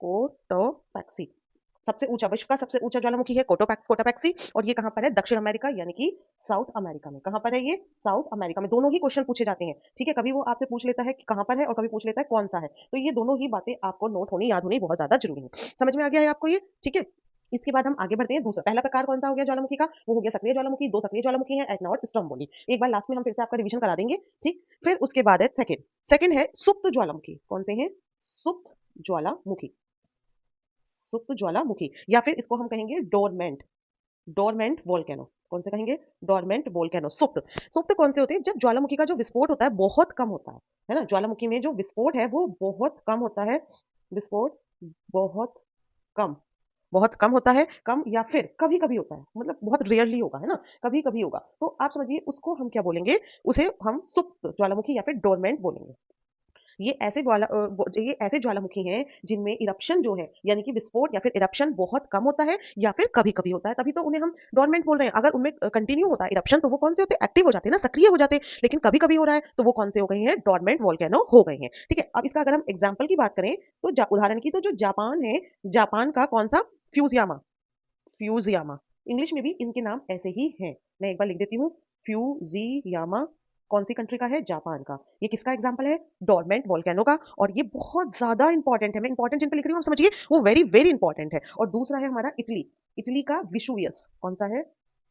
Cotopaxi. सबसे ऊंचा, विश्व का सबसे ऊंचा ज्वालामुखी है कोटोपैक्सी। और ये कहाँ पर है? दक्षिण अमेरिका यानी कि साउथ अमेरिका में। कहाँ पर है ये? साउथ अमेरिका में। दोनों ही क्वेश्चन पूछे जाते हैं, ठीक है। कभी वो आपसे पूछ लेता है कि कहाँ पर है और कभी पूछ लेता है कौन सा है। तो ये दोनों ही बातें आपको नोट होनी, याद होनी बहुत ज्यादा जरूरी है। समझ में आ गया है आपको ये? ठीक है। इसके बाद हम आगे बढ़ते हैं। दूसरा, पहला प्रकार कौन सा हो गया ज्वालामुखी का? वो हो गया सक्रिय ज्वालामुखी। दो सक्रिय ज्वालामुखी है, एटना और स्ट्रोम्बोली। एक बार लास्ट में हम फिर से आपका रिवीजन करा देंगे, ठीक। फिर उसके बाद है सेकंड। सेकंड है सुप्त ज्वालामुखी। कौन से हैं? सुप्त ज्वालामुखी। सुप्त ज्वालामुखी, या फिर इसको हम कहेंगे डोरमेंट। Dormant volcano. कौन से कहेंगे? Dormant volcano. सुप्त। सुप्त कौन से होते हैं? जब ज्वालामुखी का जो विस्फोट होता है बहुत कम होता है ना। ज्वालामुखी में जो विस्फोट है वो बहुत कम होता है। विस्फोट बहुत कम, बहुत कम होता है। कम या फिर कभी कभी होता है, मतलब बहुत रेयरली होगा, है ना। कभी कभी होगा, तो आप समझिए उसको हम क्या बोलेंगे? उसे हम सुप्त ज्वालामुखी या फिर डोरमेंट बोलेंगे। ये ऐसे ज्वालामुखी हैं जिनमें इरप्शन जो है, यानी कि विस्फोट या फिर इरप्शन बहुत कम होता है या फिर कभी कभी होता है, तभी तो उन्हें हम डोरमेंट बोल रहे हैं। अगर उनमें कंटिन्यू होता है इरप्शन तो वो कौन से होते हैं? एक्टिव हो जाते हैं ना, सक्रिय हो जाते हैं। लेकिन कभी कभी हो रहा है तो वो कौन से हो गए हैं? डोरमेंट वोल्केनो हो गए हैं, ठीक है। अब इसका अगर हम एग्जाम्पल की बात करें तो उदाहरण की, तो जो जापान है, जापान का कौन सा? फ्यूजियामा। फ्यूजियामा। इंग्लिश में भी इनके नाम ऐसे ही हैं। मैं एक बार लिख देती हूँ, फ्यूजियामा। कौन सी कंट्री का है? जापान का। ये किसका एग्जाम्पल है? डोरमेंट वोल्केनो का। और ये बहुत ज्यादा इंपॉर्टेंट है। मैं इंपॉर्टेंट जिन पे लिख रही हूँ आप समझिए, वो वेरी वेरी इंपॉर्टेंट है। और दूसरा है हमारा इटली। इटली का विसुवियस। कौन सा है?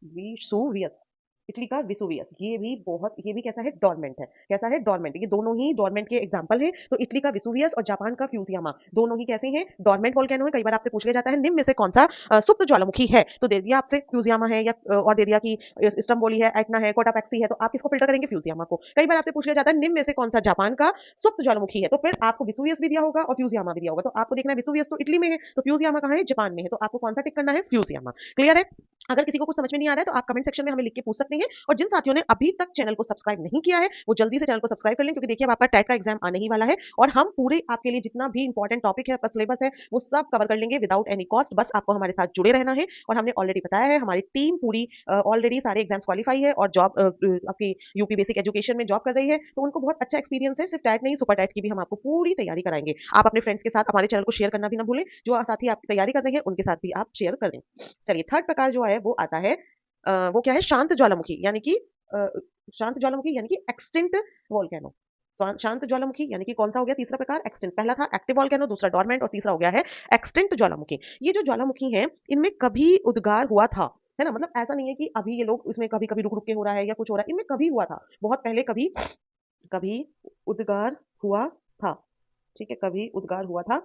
विसुवियस। इटली का विसुवियस, ये भी कैसा है? डोरमेंट है। कैसा है? डोरमेंट। ये दोनों ही डोरमेंट के एग्जांपल हैं। तो इटली का विसुवियस और जापान का फ्यूजियामा, दोनों ही कैसे हैं? डोरमेंट वोल्केनो है। कई बार आपसे पूछ लिया जाता है निम्न में से कौन सा सुप्त ज्वालामुखी है, तो दे दिया आपसे फ्यूजियामा है, या और दे दिया कि स्टम्बोली है, एटना है, कोटापैक्सी है, तो आप किसको फिल्टर करेंगे? फ्यूजियामा को। कई बार आपसे पूछ लिया जाता है निम्न में से कौन सा जापान का सुप्त ज्वालामुखी है, तो फिर आपको विसुवियस भी दिया होगा और फ्यूजियामा भी दिया होगा। तो आपको देखना है विसुवियस तो इटली में है, तो फ्यूजियामा कहाँ है? जापान में है। तो आपको कौन सा टिक करना है? फ्यूजियामा। क्लियर है? अगर किसी को कुछ समझ में नहीं आ रहा है तो आप कमेंट सेक्शन में हमें लिख के पूछ सकते हैं। और जिन साथियों ने अभी तक चैनल को सब्सक्राइब नहीं किया है वो जल्दी से चैनल को सब्सक्राइब कर लें, क्योंकि देखिए अब आपका टैट का एग्जाम आने ही वाला है और हम पूरे आपके लिए जितना भी इंपॉर्टेंट टॉपिक है, आपका सिलेबस है, वो सब कवर कर लेंगे विदाउट एनी कॉस्ट। बस आपको हमारे साथ जुड़े रहना है। और हमने ऑलरेडी बताया है हमारी टीम पूरी ऑलरेडी सारे एग्जाम्स क्वालिफाई है और जॉब आपकी यूपी बेसिक एजुकेशन में जॉब कर रही है, तो उनको बहुत अच्छा एक्सपीरियंस है। सिर्फ टैट नहीं, सुपर टैट की भी हम आपको पूरी तैयारी कराएंगे। आप अपने फ्रेंड्स के साथ हमारे चैनल को शेयर करना भी ना भूलें। जो साथी आप तैयारी कर रहे हैं उनके साथ भी आप शेयर कर दें। चलिए, थर्ड प्रकार जो है वो आता है, वो क्या है? शांत ज्वालामुखी, यानी कि अ, शांत ज्वालामुखी यानी कि एक्सटिंक्ट वोल्केनो। शांत ज्वालामुखी यानी कि कौन सा हो गया? तीसरा प्रकार एक्सटिंक्ट। पहला था एक्टिव वोल्केनो, दूसरा डोरमेंट और तीसरा हो गया है एक्सटिंक्ट ज्वालामुखी। ये जो ज्वालामुखी है इनमें कभी उद्गार हुआ था, है ना। मतलब ऐसा नहीं है कि अभी ये लोग इसमें कभी कभी रुक रुक के हो रहा है या कुछ हो रहा है, इनमें कभी हुआ था, बहुत पहले कभी कभी उद्गार हुआ था, ठीक है। कभी उद्गार हुआ था।